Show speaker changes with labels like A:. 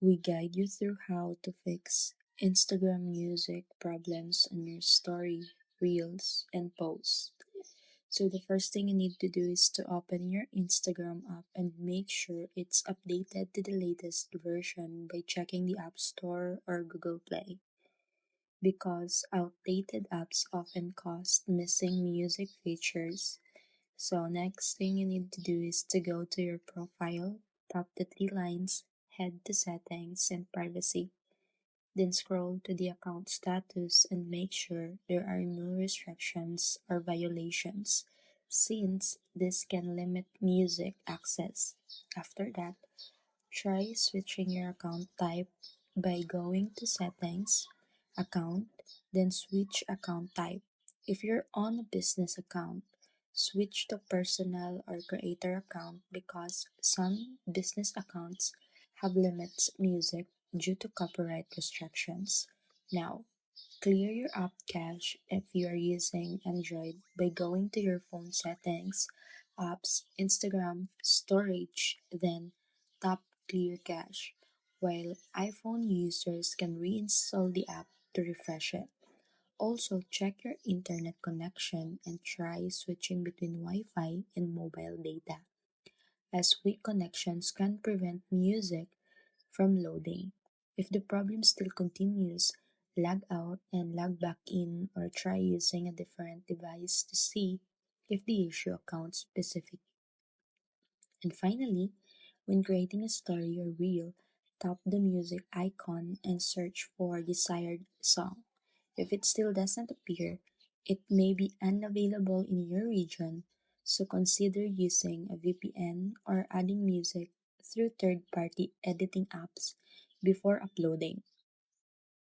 A: We guide you through how to fix Instagram music problems on your story, reels, and posts. So the first thing you need to do is to open your Instagram app and make sure it's updated to the latest version by checking the App Store or Google Play. Because outdated apps often cause missing music features. So next thing you need to do is to go to your profile, tap the three lines, head to settings and privacy. Then scroll to the account status and make sure there are no restrictions or violations, since this can limit music access. After that, try switching your account type by going to settings, account, then switch account type. If you're on a business account, switch to personal or creator account because some business accounts have limits music due to copyright restrictions. Now, clear your app cache if you are using Android by going to your phone settings, apps, Instagram, storage, then tap clear cache, while iPhone users can reinstall the app to refresh it. Also, check your internet connection and try switching between Wi Fi and mobile data, as weak connections can prevent music from loading. If the problem still continues, log out and log back in or try using a different device to see if the issue accounts specific. And finally, when creating a story or reel, tap the music icon and search for desired song. If it still doesn't appear, it may be unavailable in your region, so consider using a VPN or adding music through third party editing apps before uploading.